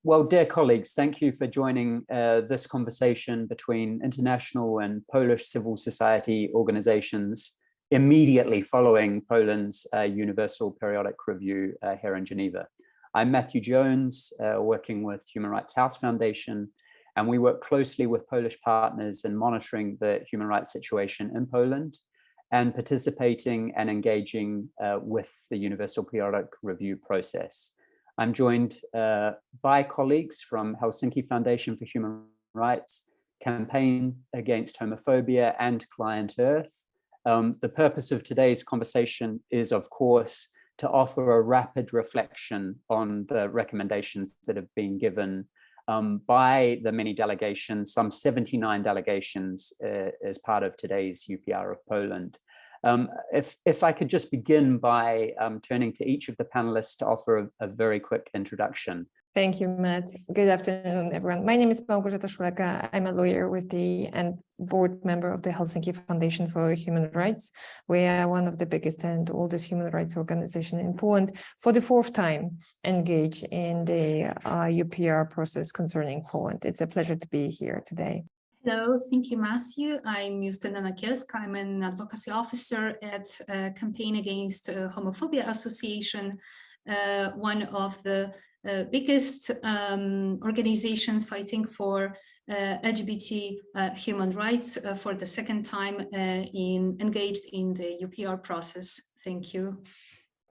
Well, dear colleagues, thank you for joining this conversation between international and Polish civil society organizations immediately following Poland's Universal Periodic Review here in Geneva. I'm Matthew Jones, working with Human Rights House Foundation, and we work closely with Polish partners in monitoring the human rights situation in Poland and participating and engaging with the Universal Periodic Review process. I'm joined by colleagues from Helsinki Foundation for Human Rights, Campaign Against Homophobia, and Client Earth. The purpose of today's conversation is, of course, to offer a rapid reflection on the recommendations that have been given by the many delegations, some 79 delegations as part of today's UPR of Poland. If I could just begin by turning to each of the panelists to offer a very quick introduction. Thank you, Matt. Good afternoon, everyone. My name is Małgorzata Szuleka. I'm a lawyer and board member of the Helsinki Foundation for Human Rights. We are one of the biggest and oldest human rights organizations in Poland, for the fourth time engaged in the UPR process concerning Poland. It's a pleasure to be here today. Hello, thank you, Matthew. I'm Justyna Nakielska. I'm an advocacy officer at Campaign Against Homophobia Association, one of the biggest organizations fighting for LGBT human rights for the second time engaged in the UPR process. Thank you.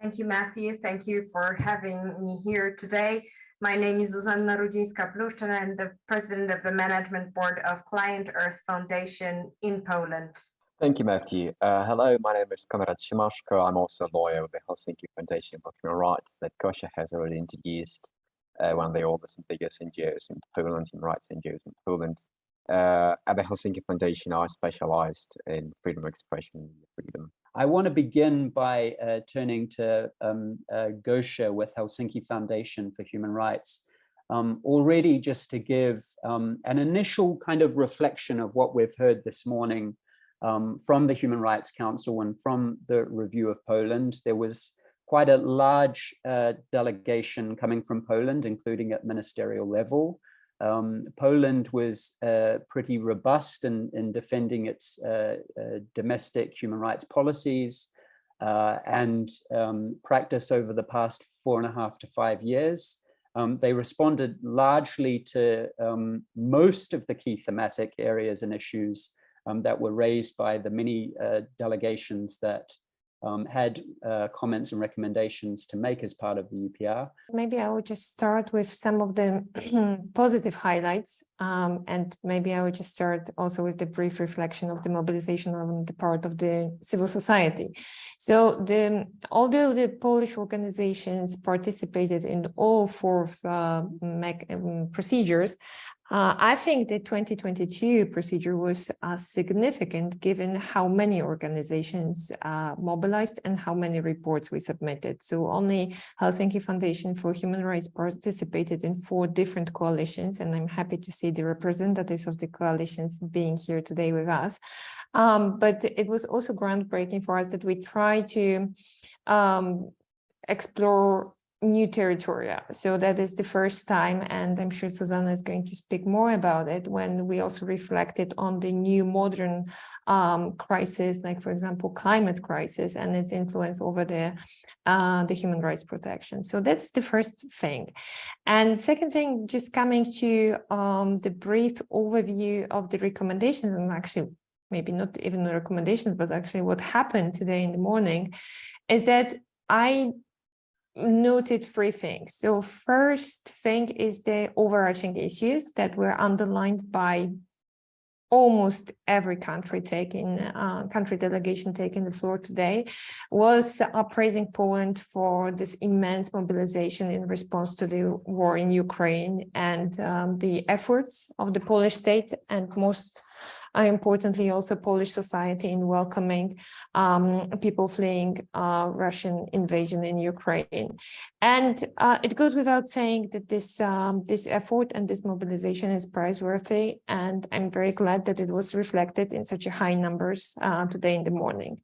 Thank you, Matthew. Thank you for having me here today. My name is Zuzanna Rudzińska-Bluszcz, and I'm the president of the management board of Client Earth Foundation in Poland. Thank you, Matthew. Hello, my name is Konrad Siemaszko. I'm also a lawyer with the Helsinki Foundation for Human Rights that Gosia has already introduced, one of the oldest and biggest NGOs in Poland, human rights NGOs in Poland. At the Helsinki Foundation, I specialized in freedom of expression and freedom. I want to begin by turning to Gosia with Helsinki Foundation for Human Rights. Already just to give an initial kind of reflection of what we've heard this morning from the Human Rights Council and from the review of Poland. There was quite a large delegation coming from Poland, including at ministerial level. Poland was pretty robust in defending its domestic human rights policies and practice over the past 4.5 to 5 years. They responded largely to most of the key thematic areas and issues that were raised by the many delegations that had comments and recommendations to make as part of the UPR. Maybe I would just start with some of the positive highlights, and maybe I would just start also with the brief reflection of the mobilization on the part of the civil society. So although the Polish organizations participated in all four procedures, I think the 2022 procedure was significant given how many organizations mobilized and how many reports we submitted. So only Helsinki Foundation for Human Rights participated in 4 different coalitions, and I'm happy to see the representatives of the coalitions being here today with us. But it was also groundbreaking for us that we try to explore new territory. So that is the first time, and I'm sure Zuzanna is going to speak more about it, when we also reflected on the new modern crisis, like for example, climate crisis and its influence over the human rights protection. So that's the first thing. And second thing, just coming to the brief overview of the recommendations, and actually maybe not even the recommendations, but actually what happened today in the morning, is that I noted 3 things. So first thing is the overarching issues that were underlined by almost every country delegation taking the floor today, was praising Poland for this immense mobilization in response to the war in Ukraine and the efforts of the Polish state and most importantly also Polish society in welcoming people fleeing Russian invasion in Ukraine. And it goes without saying that this effort and this mobilization is praiseworthy, and I'm very glad that it was reflected in such a high numbers today in the morning.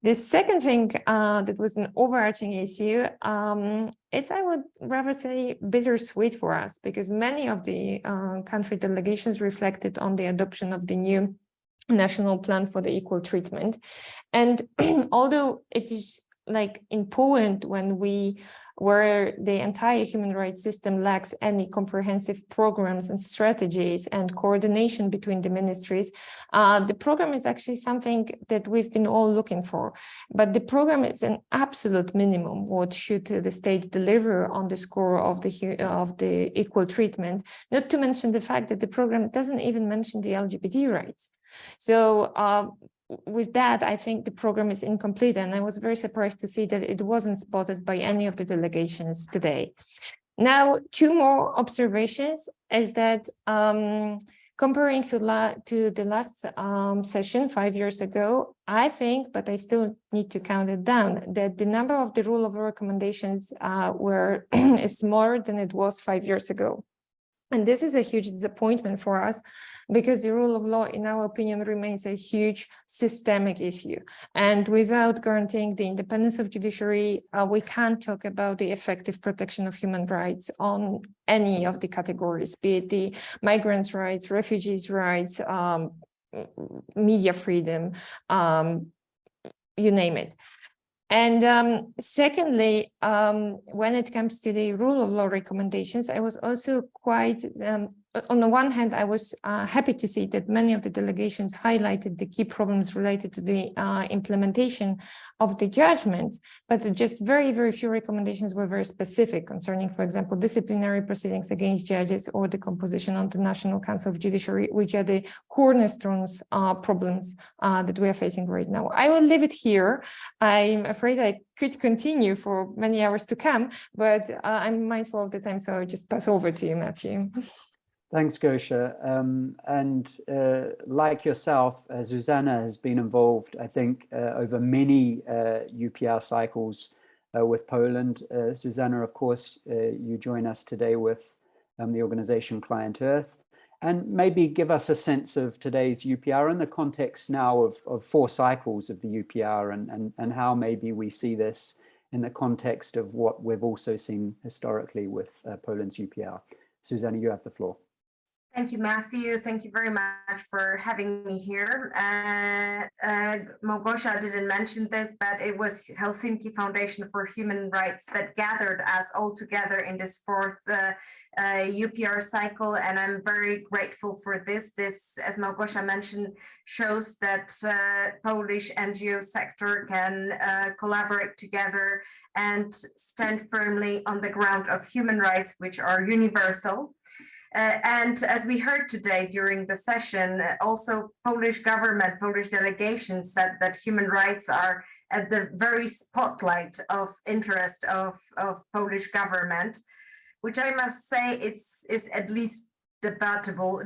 The second thing that was an overarching issue, it's, I would rather say, bittersweet for us, because many of the country delegations reflected on the adoption of the new national plan for the equal treatment. And although it is like in Poland, where the entire human rights system lacks any comprehensive programs and strategies and coordination between the ministries, the program is actually something that we've been all looking for. But the program is an absolute minimum. What should the state deliver on the score of the equal treatment? Not to mention the fact that the program doesn't even mention the LGBT rights. So with that, I think the program is incomplete, and I was very surprised to see that it wasn't spotted by any of the delegations today. Now, two more observations is that comparing to the last session 5 years ago, I think, but I still need to count it down, that the number of the rule of law recommendations is smaller than it was 5 years ago. And this is a huge disappointment for us, because the rule of law, in our opinion, remains a huge systemic issue. And without guaranteeing the independence of judiciary, we can't talk about the effective protection of human rights on any of the categories, be it the migrants' rights, refugees' rights, media freedom, you name it. And secondly, when it comes to the rule of law recommendations, I was also quite, on the one hand, I was happy to see that many of the delegations highlighted the key problems related to the implementation of the judgments, but just very, very few recommendations were very specific concerning, for example, disciplinary proceedings against judges or the composition of the National Council of Judiciary, which are the cornerstones problems that we are facing right now. I will leave it here. I'm afraid I could continue for many hours to come, but I'm mindful of the time, so I'll just pass over to you, Matthew. Thanks, Gosia. Like yourself, Zuzanna has been involved, I think, over many UPR cycles with Poland. Zuzanna, of course, you join us today with the organization Client Earth. And maybe give us a sense of today's UPR in the context now of 4 cycles of the UPR and how maybe we see this in the context of what we've also seen historically with Poland's UPR. Zuzanna, you have the floor. Thank you, Matthew. Thank you very much for having me here. Małgorzata didn't mention this, but it was Helsinki Foundation for Human Rights that gathered us all together in this 4th UPR cycle, and I'm very grateful for this. This, as Małgorzata mentioned, shows that Polish NGO sector can collaborate together and stand firmly on the ground of human rights, which are universal. And as we heard today during the session, also Polish government, Polish delegation said that human rights are at the very spotlight of interest of Polish government, which I must say is at least debatable.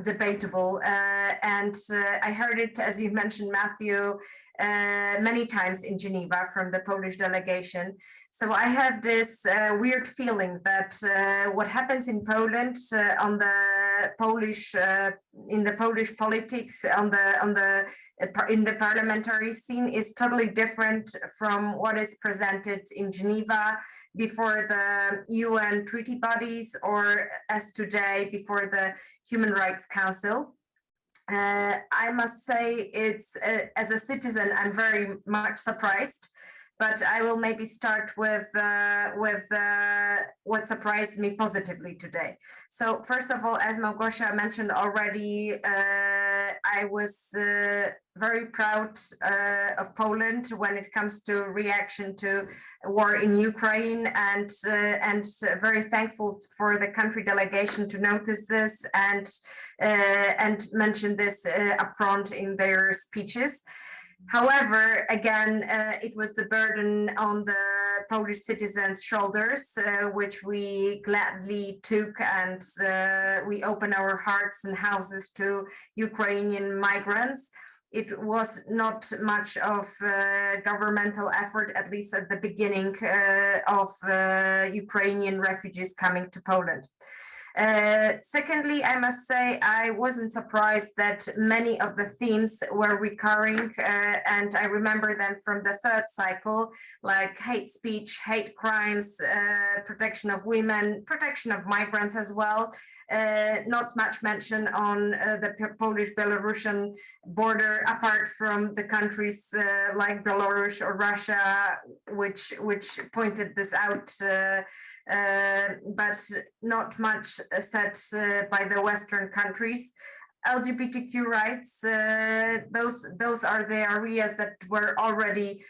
And I heard it, as you mentioned, Matthew, many times in Geneva from the Polish delegation. So I have this weird feeling that what happens in Poland on the Polish in the Polish politics in the parliamentary scene is totally different from what is presented in Geneva before the UN treaty bodies, or as today before the Human Rights Council. I must say, it's as a citizen, I'm very much surprised, but I will maybe start with what surprised me positively today. So first of all, as Małgorzata mentioned already, I was very proud of Poland when it comes to reaction to war in Ukraine, and very thankful for the country delegation to notice this and mention this upfront in their speeches. However, again, it was the burden on the Polish citizens' shoulders, which we gladly took, and we opened our hearts and houses to Ukrainian migrants. It was not much of governmental effort, at least at the beginning of Ukrainian refugees coming to Poland. Secondly, I must say I wasn't surprised that many of the themes were recurring, and I remember them from the third cycle, like hate speech, hate crimes, protection of women, protection of migrants as well. Not much mention on the Polish-Belarusian border, apart from the countries like Belarus or Russia, which pointed this out, but not much said by the Western countries. LGBTQ rights, those are the areas that were already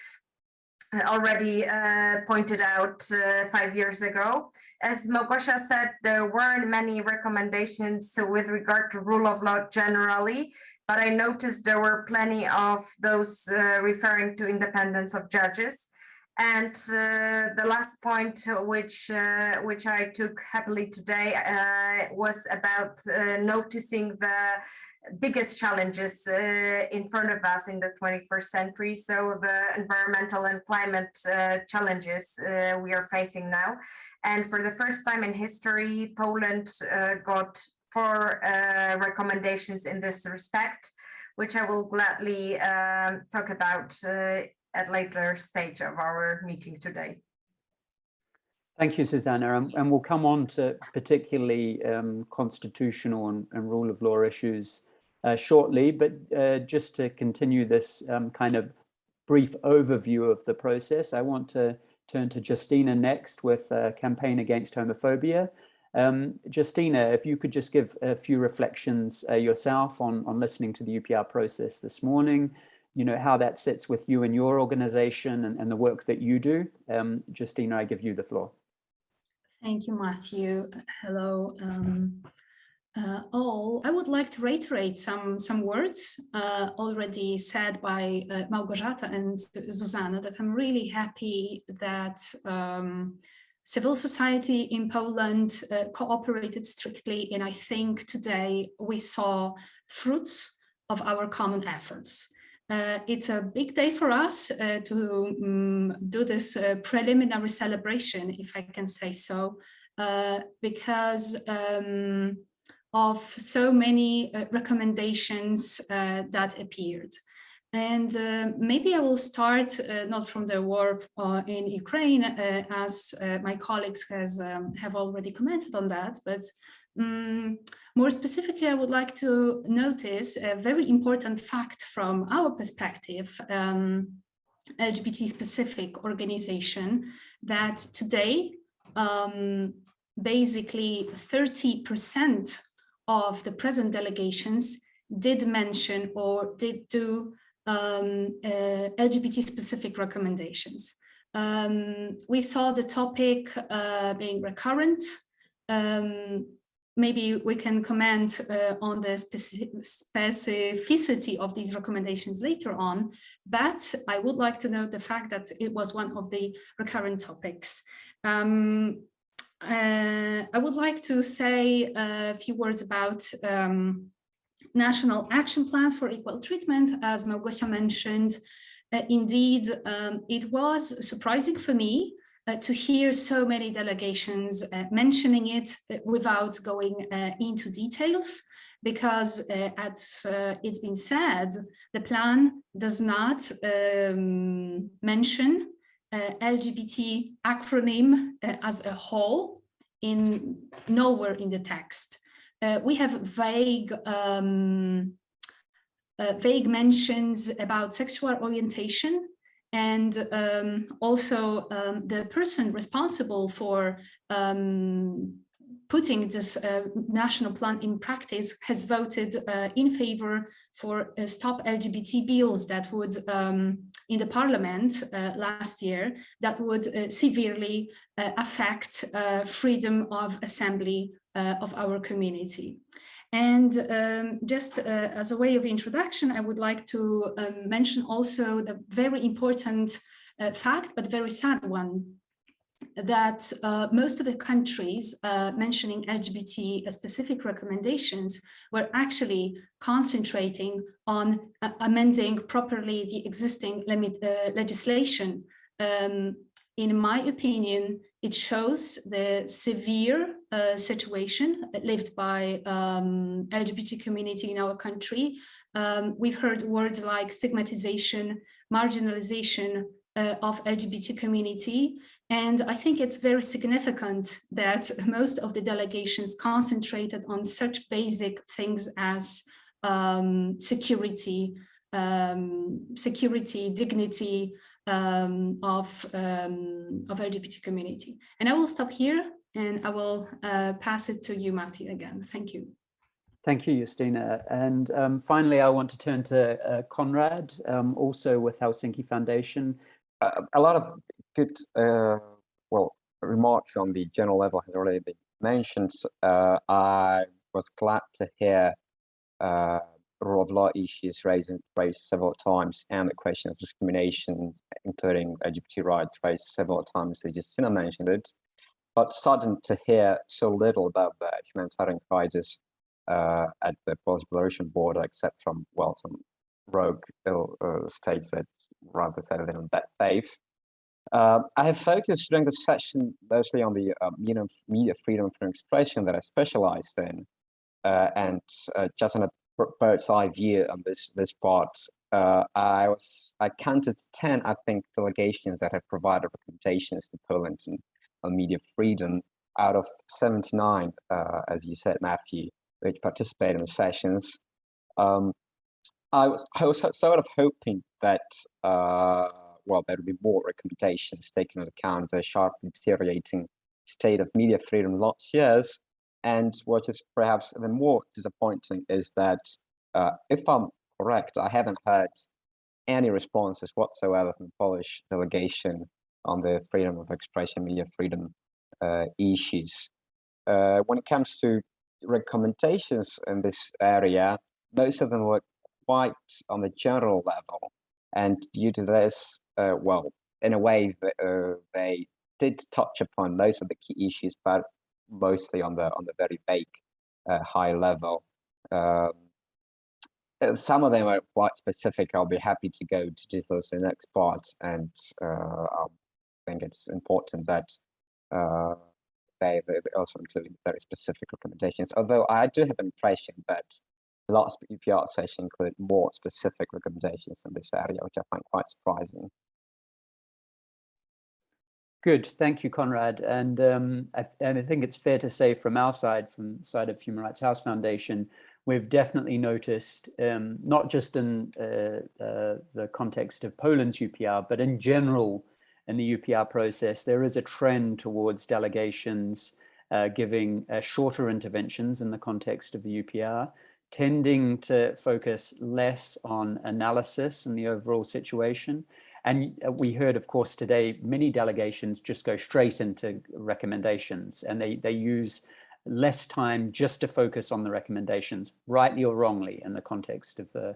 pointed out 5 years ago. As Małgosia said, there weren't many recommendations with regard to rule of law generally, but I noticed there were plenty of those referring to independence of judges. And the last point, which I took happily today, was about noticing the biggest challenges in front of us in the 21st century. So the environmental and climate challenges we are facing now. And for the first time in history, Poland got 4 recommendations in this respect, which I will gladly talk about at later stage of our meeting today. Thank you, Zuzanna, and we'll come on to particularly constitutional and rule of law issues shortly, but just to continue this kind of brief overview of the process, I want to turn to Justyna next with Campaign Against Homophobia. Justyna, if you could just give a few reflections yourself on listening to the UPR process this morning, you know, how that sits with you and your organization and the work that you do. Justyna, I give you the floor. Thank you, Matthew. Hello, all. I would like to reiterate some words already said by Małgorzata and Zuzanna, that I'm really happy that civil society in Poland cooperated strictly, and I think today we saw fruits of our common efforts. It's a big day for us to do this preliminary celebration, if I can say so, because of so many recommendations that appeared. And maybe I will start not from the war in Ukraine, as my colleagues have already commented on that, but more specifically, I would like to notice a very important fact from our perspective, LGBT-specific organization, that today, basically 30% of the present delegations did mention or did do LGBT-specific recommendations. We saw the topic being recurrent. Maybe we can comment on the specificity of these recommendations later on, but I would like to note the fact that it was one of the recurrent topics. I would like to say a few words about national action plans for equal treatment. As Małgosia mentioned, indeed, it was surprising for me to hear so many delegations mentioning it without going into details, because as it's been said, the plan does not mention LGBT acronym as a whole nowhere in the text. We have vague mentions about sexual orientation, and also the person responsible for putting this national plan in practice has voted in favor for stop LGBT bills that would, in the parliament last year, that would severely affect freedom of assembly of our community. And just as a way of introduction, I would like to mention also the very important fact, but very sad one, that most of the countries mentioning LGBT specific recommendations were actually concentrating on amending properly the existing legislation. In my opinion, it shows the severe situation lived by LGBT community in our country. We've heard words like stigmatization, marginalization of LGBT community. And I think it's very significant that most of the delegations concentrated on such basic things as security, dignity of LGBT community. And I will stop here and I will pass it to you, Matthew, again. Thank you. Thank you, Justyna. And finally, I want to turn to Konrad, also with Helsinki Foundation. A lot of good, remarks on the general level has already been mentioned. I was glad to hear rule of law issues raised several times, and the question of discrimination, including LGBT rights, raised several times. Justyna mentioned it, but saddened to hear so little about the humanitarian crisis at the Polish-Belarusian border, except from some rogue states that rather settled in on that faith. I have focused during the session mostly on the media freedom for expression that I specialized in, and just on a bird's eye view on this part, I counted 10, I think, delegations that have provided recommendations to Poland on media freedom out of 79, as you said, Matthew, which participated in the sessions. I was sort of hoping that there would be more recommendations taking into account the sharply deteriorating state of media freedom in the last years. And what is perhaps even more disappointing is that, if I'm correct, I haven't heard any responses whatsoever from the Polish delegation on the freedom of expression, media freedom issues. When it comes to recommendations in this area, most of them were quite on the general level. And due to this, in a way, they did touch upon most of the key issues, but mostly on the very vague, high level. Some of them are quite specific. I'll be happy to go to those in the next part, and I think it's important that they also include very specific recommendations. Although I do have an impression that the last UPR session included more specific recommendations in this area, which I find quite surprising. Good, thank you, Konrad. And I think it's fair to say from our side, from the side of Human Rights House Foundation, we've definitely noticed, not just in the context of Poland's UPR, but in general in the UPR process, there is a trend towards delegations giving shorter interventions in the context of the UPR, tending to focus less on analysis and the overall situation. And we heard, of course, today, many delegations just go straight into recommendations, and they use less time just to focus on the recommendations, rightly or wrongly, in the context of the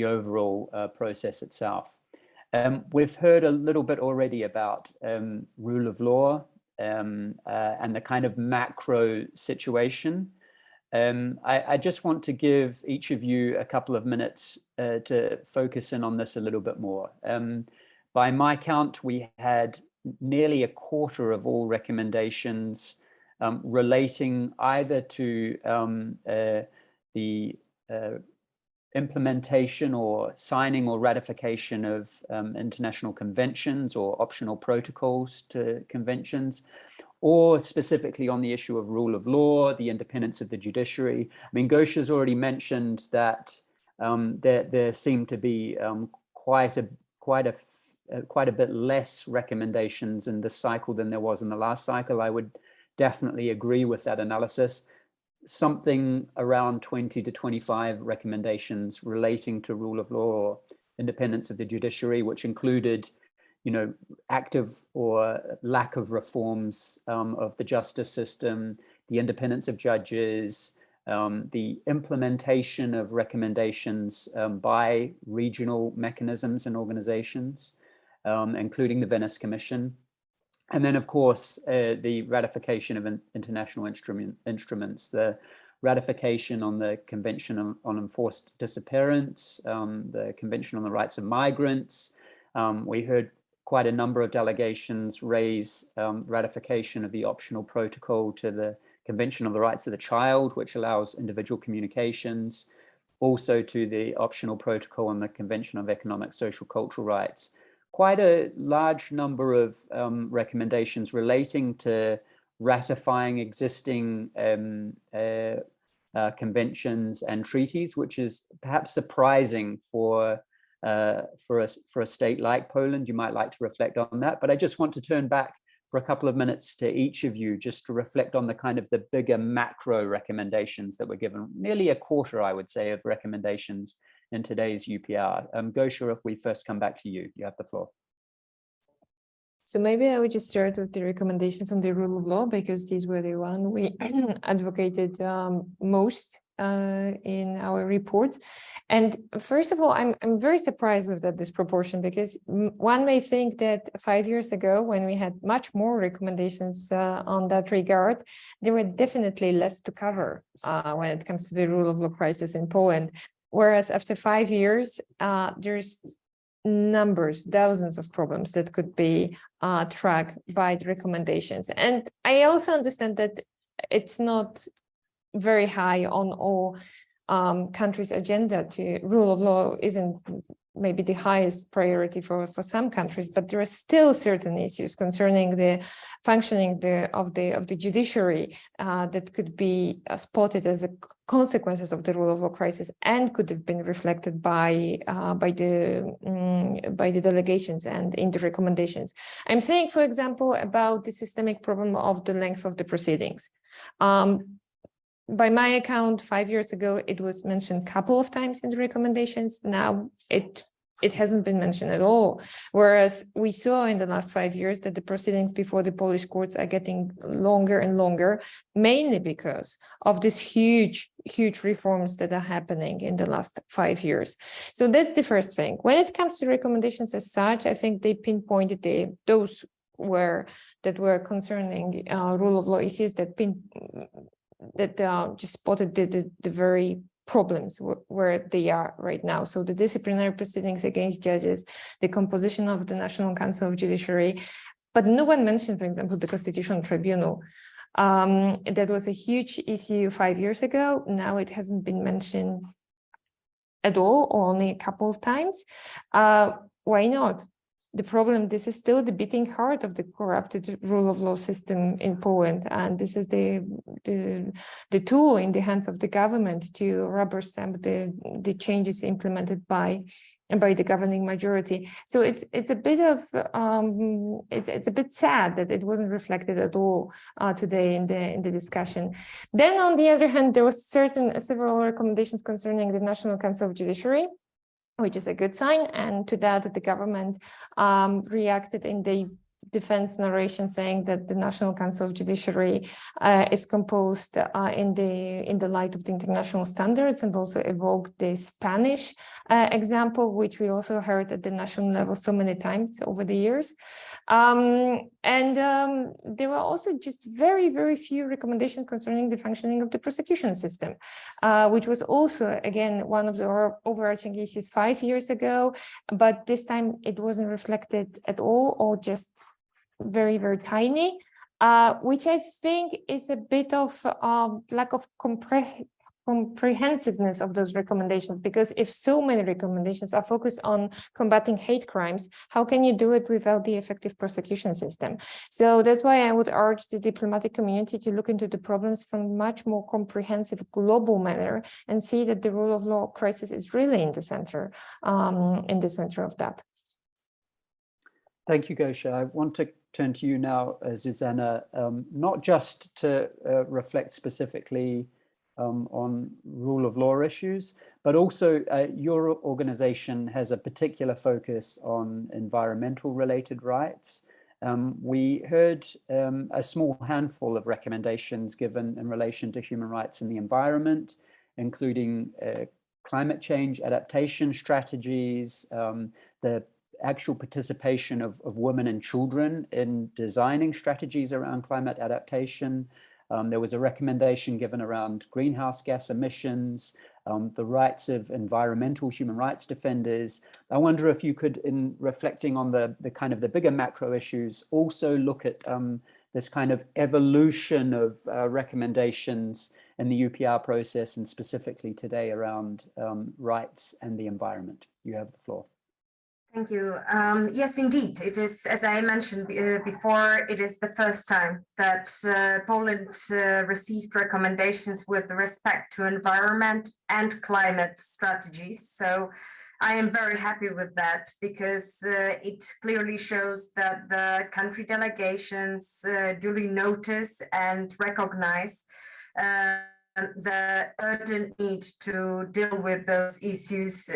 overall process itself. We've heard a little bit already about rule of law and the kind of macro situation. I just want to give each of you a couple of minutes to focus in on this a little bit more. By my count, we had nearly a quarter of all recommendations relating either to the implementation or signing or ratification of international conventions or optional protocols to conventions, or specifically on the issue of rule of law, the independence of the judiciary. I mean, Gosha's already mentioned that there seemed to be quite a bit less recommendations in this cycle than there was in the last cycle. I would definitely agree with that analysis. Something around 20 to 25 recommendations relating to rule of law or independence of the judiciary, which included, active or lack of reforms of the justice system, the independence of judges, the implementation of recommendations by regional mechanisms and organizations, including the Venice Commission. And then, of course, the ratification of international instruments, the ratification on the Convention on Enforced Disappearance, the Convention on the Rights of Migrants. We heard quite a number of delegations raise ratification of the optional protocol to the Convention on the Rights of the Child, which allows individual communications, also to the optional protocol on the Convention of Economic, Social, Cultural Rights. Quite a large number of recommendations relating to ratifying existing conventions and treaties, which is perhaps surprising for a state like Poland. You might like to reflect on that, but I just want to turn back for a couple of minutes to each of you, just to reflect on the kind of the bigger macro recommendations that were given. Nearly a quarter, I would say, of recommendations in today's UPR. Gosha, if we first come back to you, you have the floor. So maybe I would just start with the recommendations on the rule of law, because these were the one we advocated most in our reports. And first of all, I'm very surprised with that disproportion, because one may think that 5 years ago, when we had much more recommendations on that regard, there were definitely less to cover when it comes to the rule of law crisis in Poland. Whereas after 5 years, there's numbers, thousands of problems that could be tracked by the recommendations. And I also understand that it's not very high on all countries' agenda. To rule of law isn't maybe the highest priority for some countries, but there are still certain issues concerning the functioning of the judiciary that could be spotted as a consequences of the rule of law crisis and could have been reflected by the delegations and in the recommendations. I'm saying, for example, about the systemic problem of the length of the proceedings. By my account, 5 years ago, it was mentioned a couple of times in the recommendations. Now it hasn't been mentioned at all. Whereas we saw in the last 5 years that the proceedings before the Polish courts are getting longer and longer, mainly because of these huge reforms that are happening in the last 5 years. So that's the first thing. When it comes to recommendations as such, I think they pinpointed those that were concerning rule of law issues that just spotted the very problems where they are right now. So the disciplinary proceedings against judges, the composition of the National Council of Judiciary, but no one mentioned, for example, the Constitutional Tribunal. That was a huge issue 5 years ago. Now it hasn't been mentioned at all, or only a couple of times. Why not? The problem, this is still the beating heart of the corrupted rule of law system in Poland, and this is the tool in the hands of the government to rubber stamp the changes implemented by the governing majority. So it's a bit of it's a bit sad that it wasn't reflected at all today in the discussion. Then on the other hand, there was several recommendations concerning the National Council of Judiciary, which is a good sign, and to that the government reacted in the defense narration, saying that the National Council of Judiciary is composed in the light of the international standards, and also evoked the Spanish example, which we also heard at the national level so many times over the years. There were also just very, very few recommendations concerning the functioning of the prosecution system, which was also, again, one of the overarching issues 5 years ago, but this time it wasn't reflected at all, or just very, very tiny, which I think is a bit of lack of comprehensiveness of those recommendations, because if so many recommendations are focused on combating hate crimes, how can you do it without the effective prosecution system? So that's why I would urge the diplomatic community to look into the problems from much more comprehensive global manner and see that the rule of law crisis is really in the center of that. Thank you, Gosha. I want to turn to you now, Zuzanna, not just to reflect specifically on rule of law issues, but also your organization has a particular focus on environmental related rights. We heard a small handful of recommendations given in relation to human rights in the environment, including climate change adaptation strategies, the actual participation of women and children in designing strategies around climate adaptation. There was a recommendation given around greenhouse gas emissions, the rights of environmental human rights defenders. I wonder if you could, in reflecting on the kind of the bigger macro issues, also look at this kind of evolution of recommendations in the UPR process, and specifically today around rights and the environment. You have the floor. Thank you. Yes, indeed. It is, as I mentioned before, it is the first time that Poland received recommendations with respect to environment and climate strategies. So I am very happy with that, because it clearly shows that the country delegations duly notice and recognize the urgent need to deal with those issues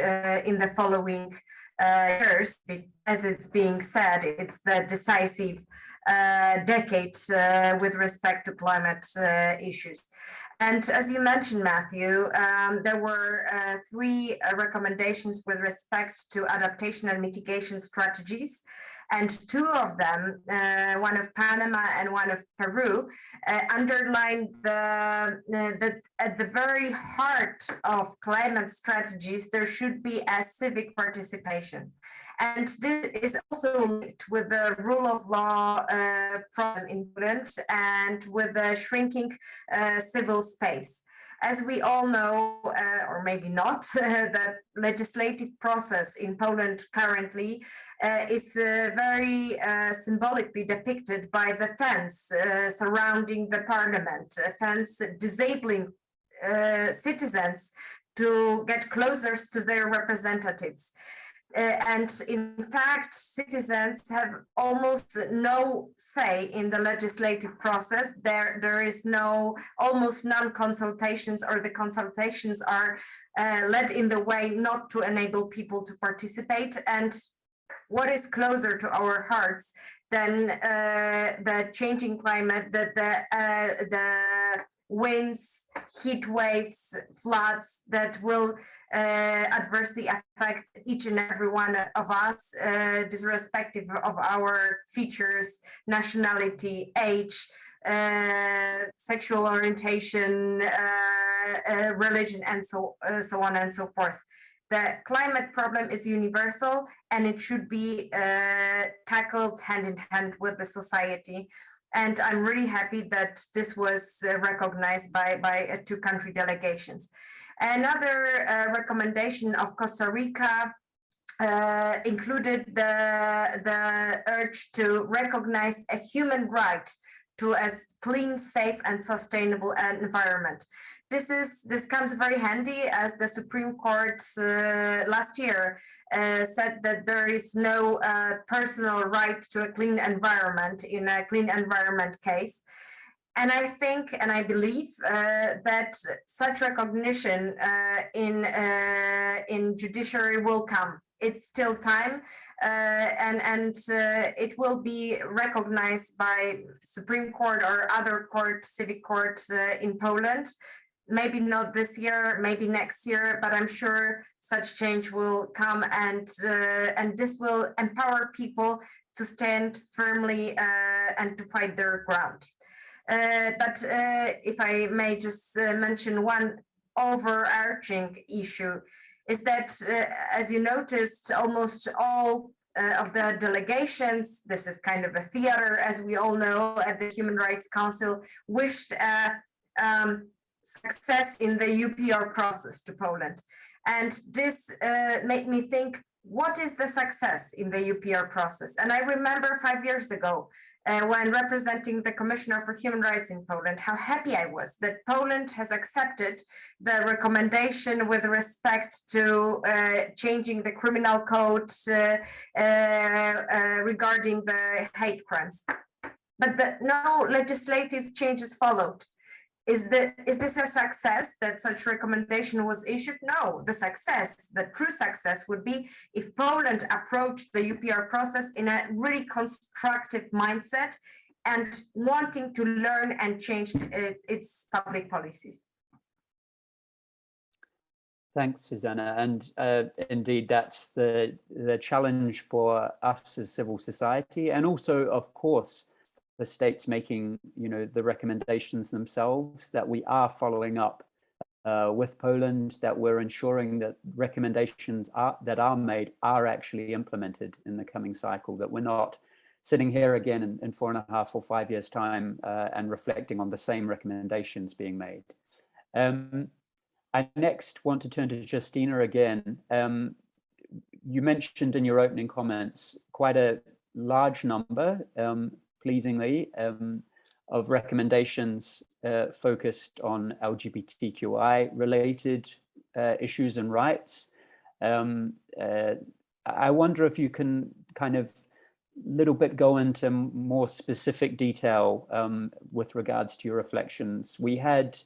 in the following years. As it's being said, it's the decisive decade with respect to climate issues. And as you mentioned, Matthew, there were 3 recommendations with respect to adaptation and mitigation strategies. And 2 of them, one of Panama and one of Peru, underlined that at the very heart of climate strategies, there should be a civic participation. And this is also linked with the rule of law problem in Poland and with the shrinking civil space. As we all know, or maybe not, the legislative process in Poland currently is very symbolically depicted by the fence surrounding the parliament, a fence disabling citizens to get closer to their representatives. And in fact, citizens have almost no say in the legislative process. There is almost none consultations, or the consultations are led in the way not to enable people to participate. And what is closer to our hearts than the changing climate, the winds, heat waves, floods that will adversely affect each and every one of us, irrespective of our features, nationality, age, sexual orientation, religion, and so on and so forth. The climate problem is universal, and it should be tackled hand in hand with the society. And I'm really happy that this was recognized by 2 country delegations. Another recommendation of Costa Rica included the urge to recognize a human right to a clean, safe, and sustainable environment. This comes very handy, as the Supreme Court last year said that there is no personal right to a clean environment in a clean environment case. And I think, and I believe that such recognition in judiciary will come. It's still time, and it will be recognized by Supreme Court or other court, civic court in Poland. Maybe not this year, maybe next year, but I'm sure such change will come, and this will empower people to stand firmly and to fight their ground. But if I may just mention one overarching issue, is that, as you noticed, almost all of the delegations, this is kind of a theater, as we all know, at the Human Rights Council, wished success in the UPR process to Poland. And this made me think, what is the success in the UPR process? And I remember 5 years ago, when representing the Commissioner for Human Rights in Poland, how happy I was that Poland has accepted the recommendation with respect to changing the criminal code regarding the hate crimes. But no legislative changes followed. Is this a success that such recommendation was issued? No, the true success would be if Poland approached the UPR process in a really constructive mindset and wanting to learn and change its public policies. Thanks, Zuzanna. And indeed, that's the challenge for us as civil society, and also, of course, the states making, the recommendations themselves, that we are following up with Poland, that we're ensuring that recommendations that are made are actually implemented in the coming cycle, that we're not sitting here again in 4.5 or 5 years' time and reflecting on the same recommendations being made. I next want to turn to Justyna again. You mentioned in your opening comments quite a large number, pleasingly, of recommendations focused on LGBTQI-related issues and rights. I wonder if you can kind of little bit go into more specific detail with regards to your reflections. We had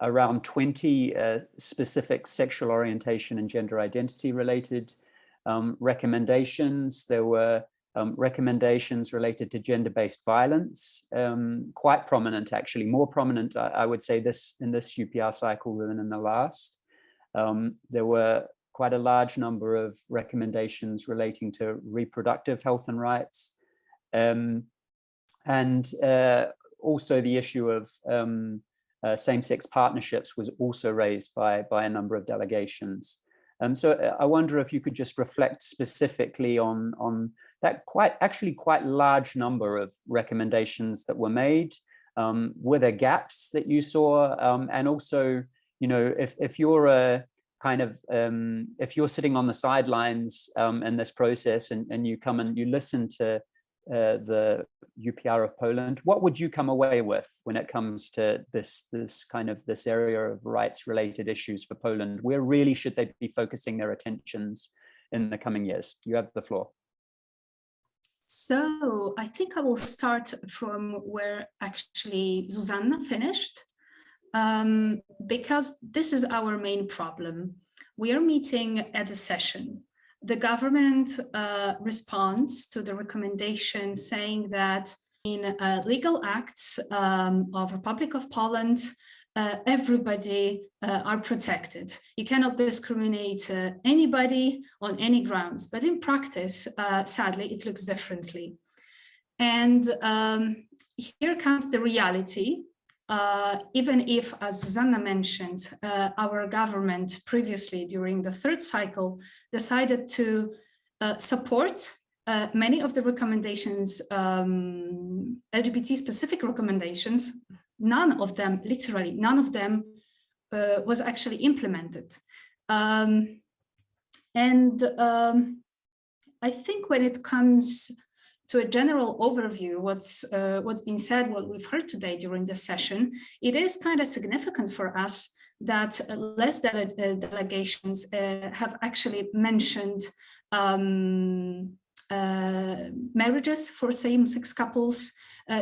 around 20 specific sexual orientation and gender identity related recommendations. There were recommendations related to gender-based violence, quite prominent, actually, more prominent, I would say, in this UPR cycle than in the last. There were quite a large number of recommendations relating to reproductive health and rights, and also the issue of same-sex partnerships was also raised by a number of delegations. So I wonder if you could just reflect specifically on that quite large number of recommendations that were made. Were there gaps that you saw? And also, you know, if you're a kind of, if you're sitting on the sidelines in this process and you come and you listen to the UPR of Poland, what would you come away with when it comes to this area of rights related issues for Poland? Where really should they be focusing their attentions in the coming years? You have the floor. So I think I will start from where actually Zuzanna finished, because this is our main problem. We are meeting at the session. The government responds to the recommendation saying that in legal acts of Republic of Poland, everybody are protected. You cannot discriminate anybody on any grounds, but in practice, sadly, it looks differently. And here comes the reality. Even if, as Zuzanna mentioned, our government previously during the third cycle decided to support many of the recommendations, LGBT specific recommendations, none of them, literally none of them was actually implemented. I think when it comes to a general overview, what's been said, what we've heard today during the session, it is kind of significant for us that less delegations have actually mentioned marriages for same-sex couples,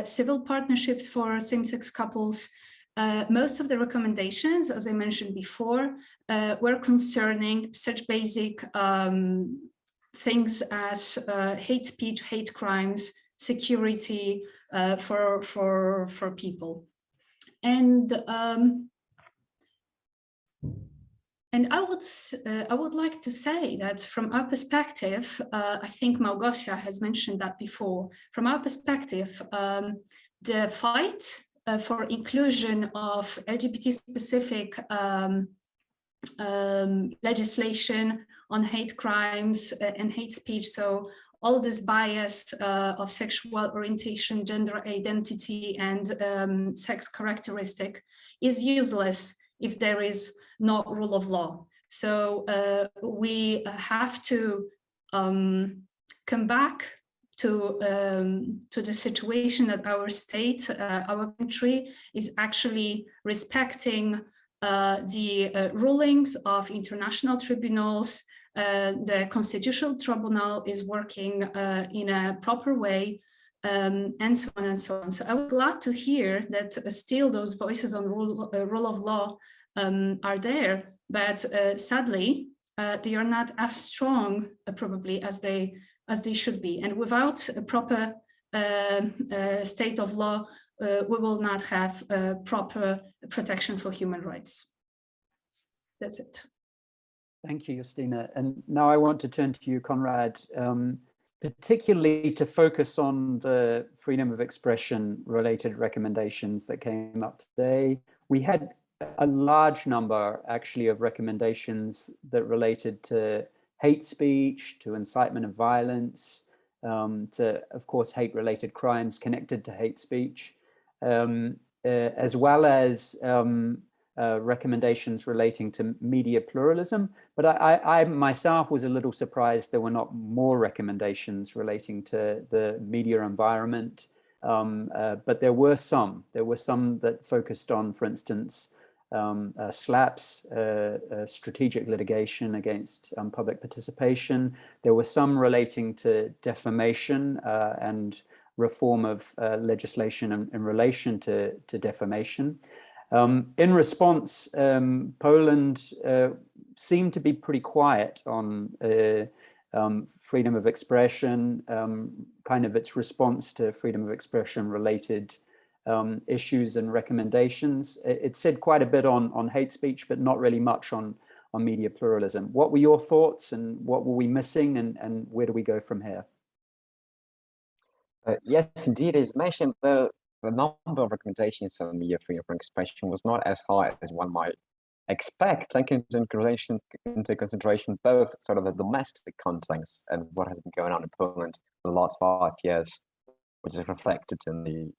civil partnerships for same-sex couples. Most of the recommendations, as I mentioned before, were concerning such basic things as hate speech, hate crimes, security for people, and I would like to say that from our perspective, I think Małgosia has mentioned that before. From our perspective, the fight for inclusion of LGBT-specific legislation on hate crimes and hate speech, so all this bias of sexual orientation, gender identity, and sex characteristic is useless if there is no rule of law. So we have to come back to the situation that our state, our country is actually respecting the rulings of international tribunals. The Constitutional Tribunal is working in a proper way, and so on and so on. So I was glad to hear that still those voices on rule of law are there, but sadly they are not as strong probably as they should be. And without a proper state of law, we will not have proper protection for human rights. That's it. Thank you, Justyna. And now I want to turn to you, Konrad, particularly to focus on the freedom of expression related recommendations that came up today. We had a large number actually of recommendations that related to hate speech, to incitement of violence, to, of course, hate-related crimes connected to hate speech, as well as recommendations relating to media pluralism. But I myself was a little surprised there were not more recommendations relating to the media environment. But there were some. There were some that focused on, for instance, SLAPS, strategic litigation against public participation. There were some relating to defamation and reform of legislation in relation to defamation. In response, Poland seemed to be pretty quiet on freedom of expression, kind of its response to freedom of expression related issues and recommendations. It said quite a bit on hate speech, but not really much on media pluralism. What were your thoughts, and what were we missing, and where do we go from here? Yes, indeed, as mentioned, the number of recommendations on media freedom of expression was not as high as one might expect, taking into consideration both sort of the domestic context and what has been going on in Poland for the last 5 years, which is reflected in the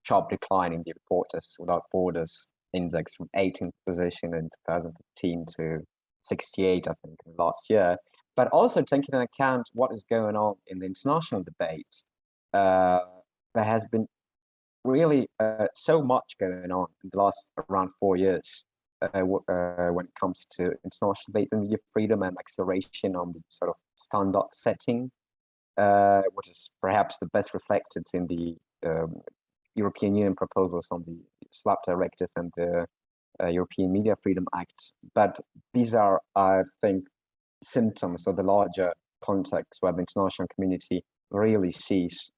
sharp decline in the Reporters Without Borders index from 18th position in 2015 to 68, I think, last year, but also taking into account what is going on in the international debate. There has been really so much going on in the last around 4 years when it comes to international debate and media freedom and acceleration on the sort of standard setting, which is perhaps the best reflected in the European Union proposals on the SLAP directive and the European Media Freedom Act. But these are, I think, symptoms of the larger context where the international community really sees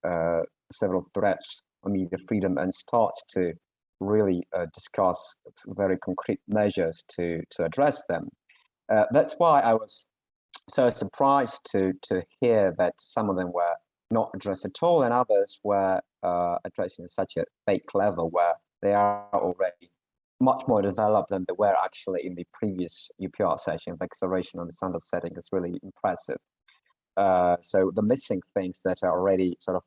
several threats on media freedom and starts to really discuss very concrete measures to address them. That's why I was so surprised to hear that some of them were not addressed at all, and others were addressed in such a fake level where they are already much more developed than they were actually in the previous UPR session. The acceleration on the standard setting is really impressive. So the missing things that are already sort of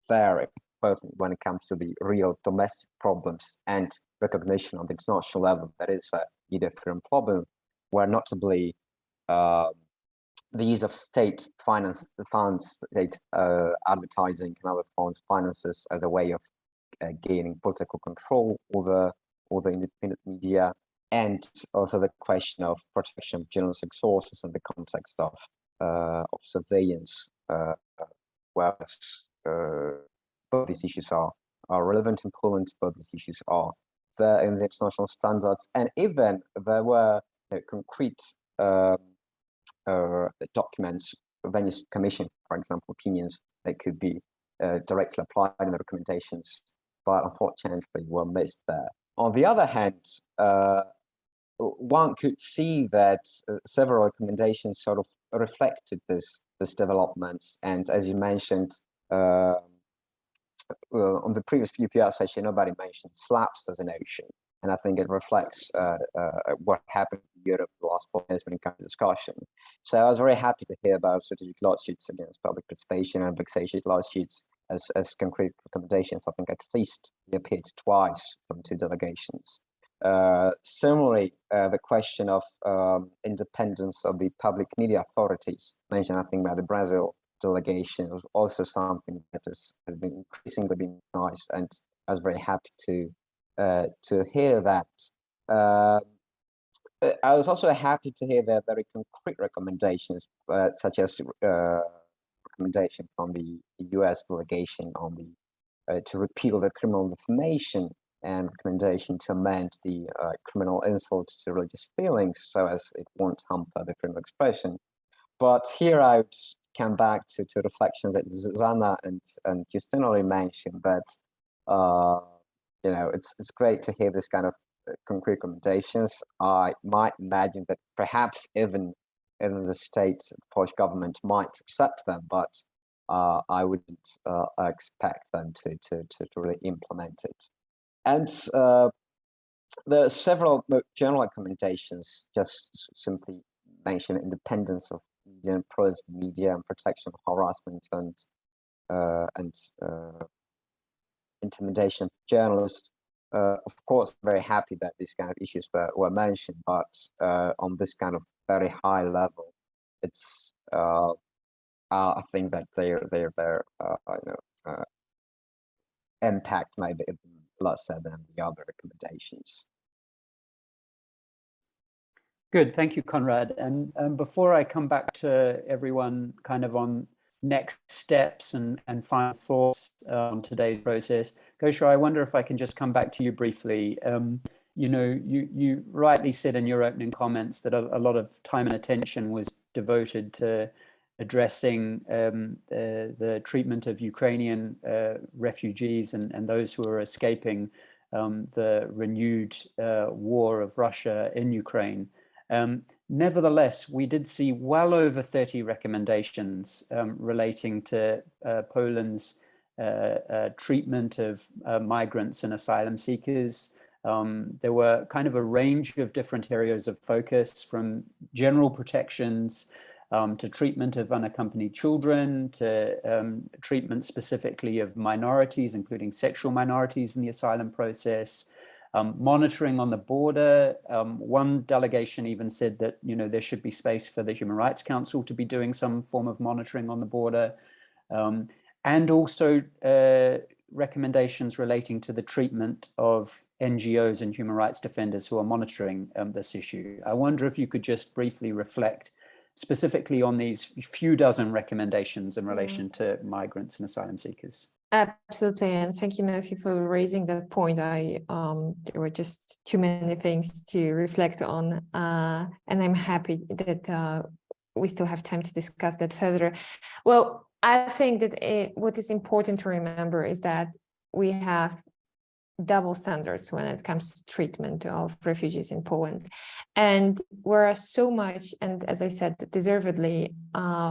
there, both when it comes to the real domestic problems and recognition on the international level that is a media freedom problem, were notably the use of state funds, state advertising and other forms of finances as a way of gaining political control over independent media, and also the question of protection of journalistic sources in the context of surveillance, whereas both these issues are relevant in Poland, both these issues are there in the international standards, and even there were concrete documents, Venice Commission, for example, opinions that could be directly applied in the recommendations, but unfortunately were missed there. On the other hand, one could see that several recommendations sort of reflected this developments, and as you mentioned, on the previous UPR session, nobody mentioned SLAPS as an option, and I think it reflects what happened in Europe the last 4 years when it comes to discussion. So I was very happy to hear about strategic lawsuits against public participation and vexatious lawsuits as concrete recommendations. I think at least they appeared twice from 2 delegations. Similarly, the question of independence of the public media authorities mentioned, I think, by the Brazil delegation was also something that has been increasingly being recognized, and I was very happy to hear that. I was also happy to hear their very concrete recommendations, such as recommendation from the US delegation on the to repeal the criminal defamation, and recommendation to amend the criminal insults to religious feelings so as it won't hamper the freedom of expression. But here I would come back to reflections that Zuzanna and Justyna already mentioned, that you know, it's great to hear this kind of concrete recommendations. I might imagine that perhaps even the state, the Polish government might accept them, but I wouldn't expect them to really implement it. And there are several general recommendations, just simply mention independence of pluralism of media and protection of harassment and intimidation of journalists. Of course, very happy that these kind of issues were mentioned, but on this kind of very high level, it's I think that their impact may be lesser than the other recommendations. Good, thank you, Konrad. And before I come back to everyone kind of on next steps and final thoughts on today's process, Kosha, I wonder if I can just come back to you briefly. You know, you rightly said in your opening comments that a lot of time and attention was devoted to addressing the treatment of Ukrainian refugees and those who are escaping the renewed war of Russia in Ukraine. Nevertheless, we did see well over 30 recommendations relating to Poland's treatment of migrants and asylum seekers. There were kind of a range of different areas of focus, from general protections to treatment of unaccompanied children, to treatment specifically of minorities, including sexual minorities in the asylum process, monitoring on the border. One delegation even said that, you know, there should be space for the Human Rights Council to be doing some form of monitoring on the border, and also recommendations relating to the treatment of NGOs and human rights defenders who are monitoring this issue. I wonder if you could just briefly reflect specifically on these few dozen recommendations in relation to migrants and asylum seekers. Absolutely, and thank you, Matthew, for raising that point. There were just too many things to reflect on, and I'm happy that we still have time to discuss that further. Well, I think that what is important to remember is that we have double standards when it comes to treatment of refugees in Poland. And whereas so much, and as I said, deservedly,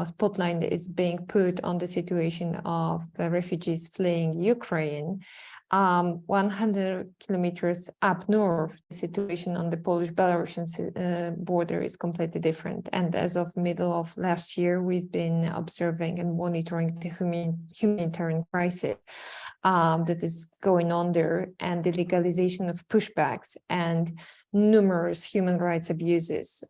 spotlight is being put on the situation of the refugees fleeing Ukraine, 100 kilometers up north, the situation on the Polish-Belarusian border is completely different. And as of middle of last year, we've been observing and monitoring the humanitarian crisis that is going on there, and the legalization of pushbacks and numerous human rights abuses.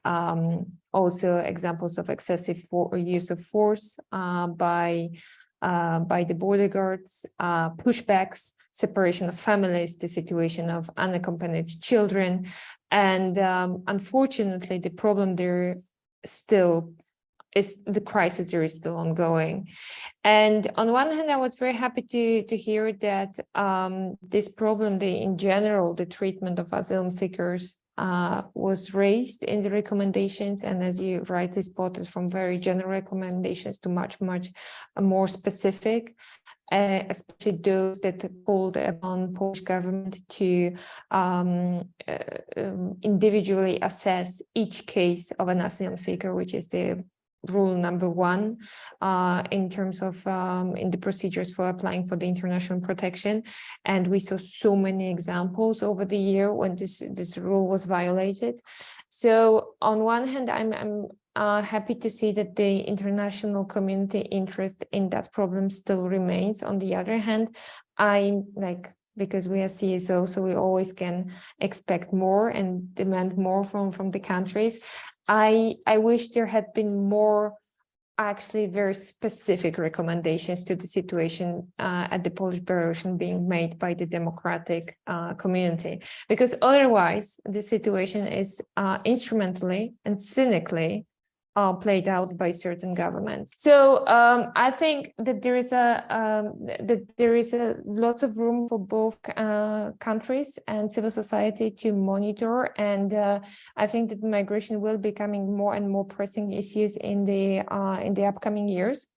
Also examples of excessive use of force by the border guards, pushbacks, separation of families, the situation of unaccompanied children. And unfortunately, the problem there still is the crisis there is still ongoing. And on one hand, I was very happy to hear that this problem, in general, the treatment of asylum seekers was raised in the recommendations. And as you rightly spotted, from very general recommendations to much more specific, especially those that called upon Polish government to individually assess each case of an asylum seeker, which is the rule number one in terms of in the procedures for applying for the international protection. And we saw so many examples over the year when this rule was violated. So on one hand, I'm happy to see that the international community interest in that problem still remains. On the other hand, because we are CSO, so we always can expect more and demand more from the countries. I wish there had been more actually very specific recommendations to the situation at the Polish-Belarusian being made by the democratic community, because otherwise the situation is instrumentally and cynically played out by certain governments. So I think that there is a lot of room for both countries and civil society to monitor, and I think that migration will be becoming more and more pressing issues in the upcoming years.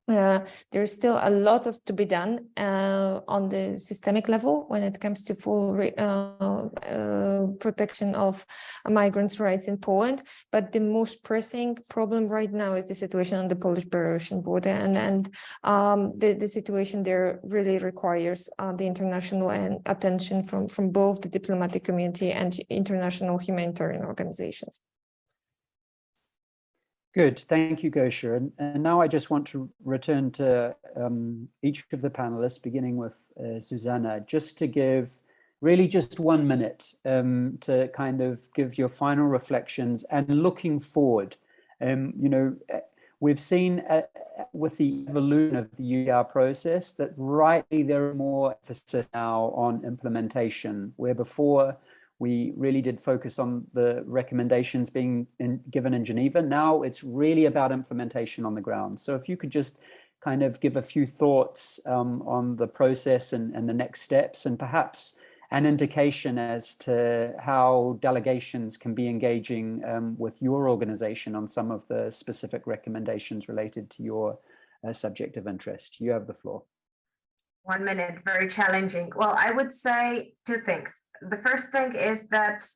There's still a lot to be done on the systemic level when it comes to full protection of migrants' rights in Poland. But the most pressing problem right now is the situation on the Polish-Belarusian border, and the situation there really requires the international attention from both the diplomatic community and international humanitarian organizations. Good, thank you, Gosha. And now I just want to return to each of the panelists, beginning with Zuzanna, just to give really just 1 minute to kind of give your final reflections and looking forward. You know, we've seen with the evolution of the UPR process that rightly there is more emphasis now on implementation, where before we really did focus on the recommendations being given in Geneva. Now it's really about implementation on the ground. So if you could just kind of give a few thoughts on the process and the next steps, and perhaps an indication as to how delegations can be engaging with your organization on some of the specific recommendations related to your subject of interest. You have the floor. 1 minute, very challenging. Well, I would say two things. The first thing is that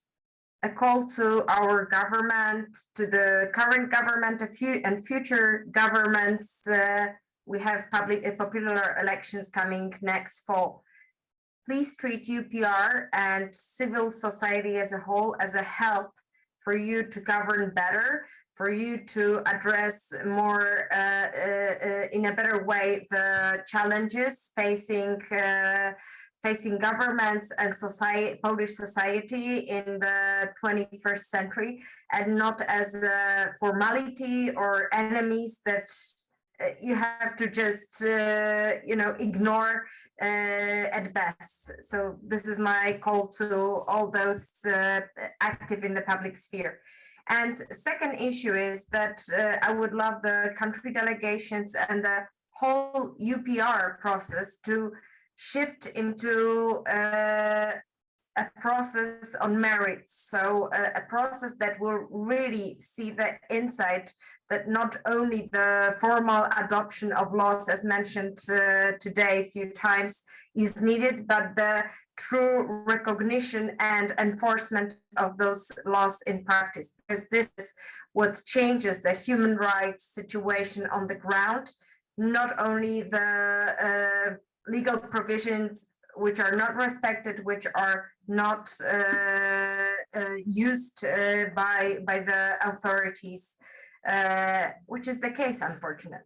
a call to our government, to the current government and future governments. We have popular elections coming next fall. Please treat UPR and civil society as a whole as a help for you to govern better, for you to address more in a better way the challenges facing governments and Polish society in the 21st century, and not as a formality or enemies that you have to just ignore at best. So this is my call to all those active in the public sphere. And second issue is that I would love the country delegations and the whole UPR process to shift into a process on merits. So a process that will really see the insight that not only the formal adoption of laws, as mentioned today a few times, is needed, but the true recognition and enforcement of those laws in practice, because this is what changes the human rights situation on the ground, not only the legal provisions which are not respected, which are not used by the authorities, which is the case, unfortunately.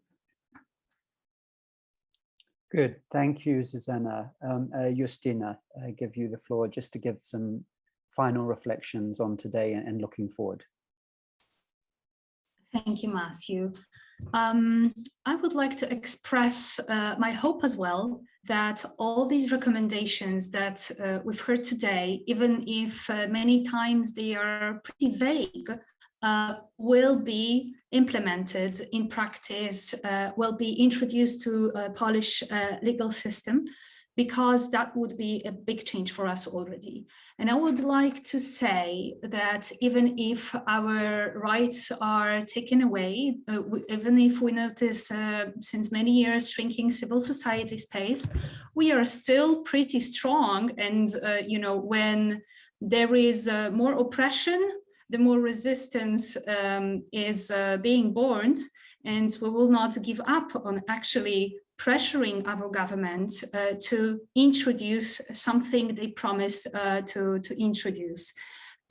Good, thank you, Zuzanna. Justyna, I give you the floor just to give some final reflections on today and looking forward. Thank you, Matthew. I would like to express my hope as well that all these recommendations that we've heard today, even if many times they are pretty vague, will be implemented in practice, will be introduced to a Polish legal system, because that would be a big change for us already. And I would like to say that even if our rights are taken away, even if we notice since many years shrinking civil society space, we are still pretty strong. And when there is more oppression, the more resistance is being born, and we will not give up on actually pressuring our government to introduce something they promise to introduce.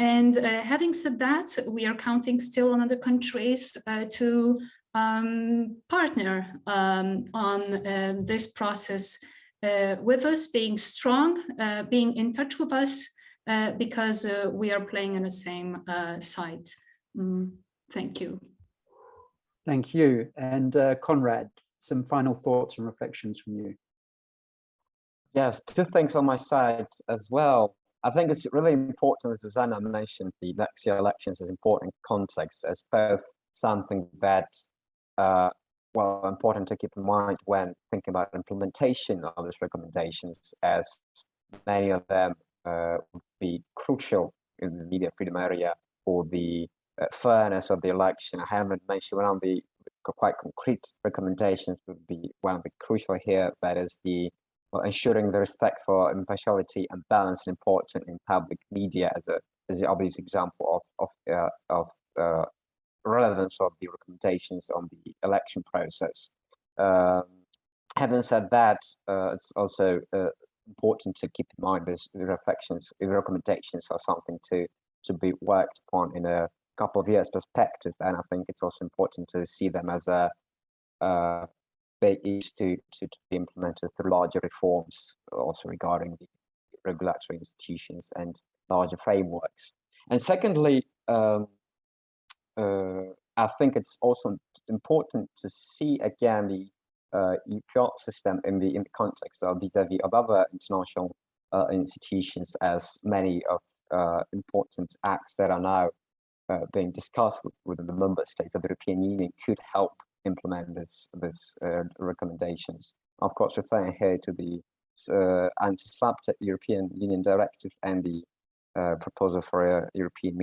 And having said that, we are counting still on other countries to partner on this process with us, being strong, being in touch with us, because we are playing on the same side. Thank you. Thank you. And Konrad, some final thoughts and reflections from you. Yes, two things on my side as well. I think it's really important, as Zuzanna mentioned, the next year elections is important context as both something that, important to keep in mind when thinking about implementation of these recommendations, as many of them would be crucial in the media freedom area for the fairness of the election. I haven't mentioned one of the quite concrete recommendations would be one of the crucial here, that is the ensuring the respect for impartiality and balance and important in public media as the obvious example of relevance of the recommendations on the election process. Having said that, it's also important to keep in mind the recommendations are something to be worked upon in a couple of years perspective, and I think it's also important to see them as a big issue to be implemented through larger reforms, also regarding the regulatory institutions and larger frameworks. And secondly, I think it's also important to see again the UPR system in the context of vis-a-vis of other international institutions, as many of important acts that are now being discussed within the member states of the European Union could help implement this recommendations. Of course, referring here to the anti-SLAPP European Union Directive and the proposal for a European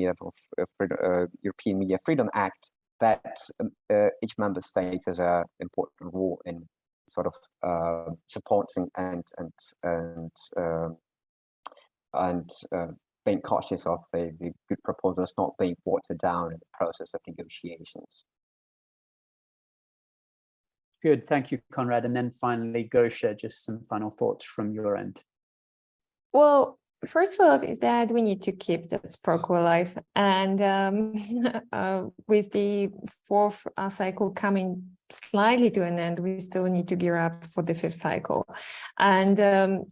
Media Freedom Act, that each member state has an important role in sort of supporting and being cautious of the good proposals not being watered down in the process of negotiations. Good, thank you, Konrad. And then finally, Gosha, just some final thoughts from your end. Well, first thought is that we need to keep that spark alive, and with the fourth cycle coming slightly to an end, we still need to gear up for the fifth cycle. And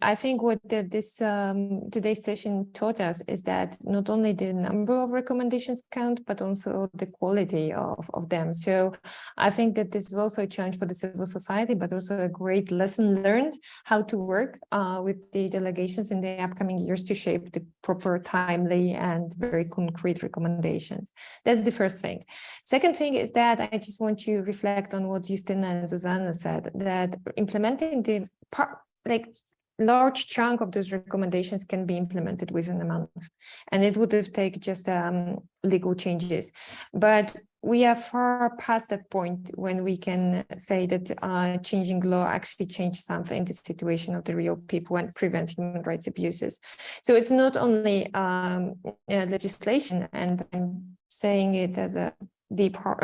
I think what this today's session taught us is that not only the number of recommendations count, but also the quality of them. So I think that this is also a challenge for the civil society, but also a great lesson learned how to work with the delegations in the upcoming years to shape the proper, timely, and very concrete recommendations. That's the first thing. Second thing is that I just want to reflect on what Justyna and Zuzanna said, that implementing the large chunk of those recommendations can be implemented within a month, and it would have taken just legal changes. But we are far past that point when we can say that changing law actually changed something in the situation of the real people and prevent human rights abuses. So it's not only legislation, and I'm saying it as a deep heart,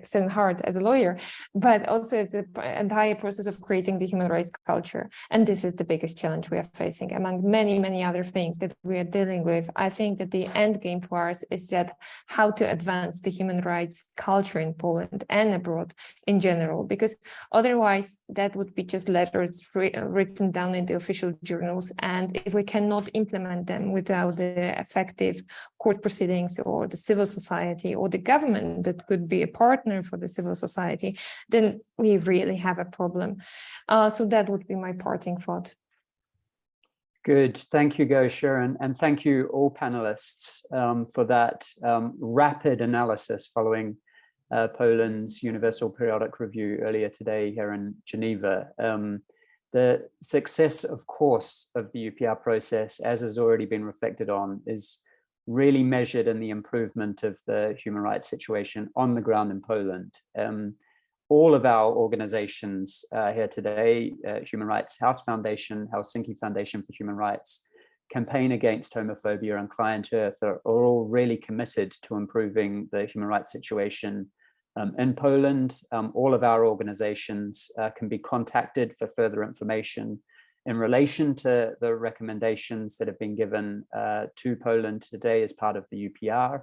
saying hard as a lawyer, but also the entire process of creating the human rights culture. And this is the biggest challenge we are facing, among many, many other things that we are dealing with. I think that the end game for us is that how to advance the human rights culture in Poland and abroad in general, because otherwise that would be just letters written down in the official journals. And if we cannot implement them without the effective court proceedings or the civil society or the government that could be a partner for the civil society, then we really have a problem. So that would be my parting thought. Good, thank you, Gosha, and thank you all panelists for that rapid analysis following Poland's Universal Periodic Review earlier today here in Geneva. The success, of course, of the UPR process, as has already been reflected on, is really measured in the improvement of the human rights situation on the ground in Poland. All of our organizations here today, Human Rights House Foundation, Helsinki Foundation for Human Rights, Campaign Against Homophobia, and Client Earth are all really committed to improving the human rights situation in Poland. All of our organizations can be contacted for further information in relation to the recommendations that have been given to Poland today as part of the UPR.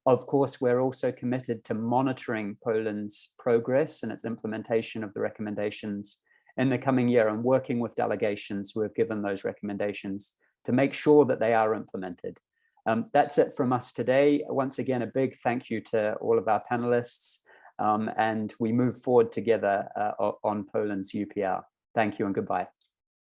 Of course, we're also committed to monitoring Poland's progress and its implementation of the recommendations in the coming year, and working with delegations who have given those recommendations to make sure that they are implemented. That's it from us today. Once again, a big thank you to all of our panelists, and we move forward together on Poland's UPR. Thank you and goodbye.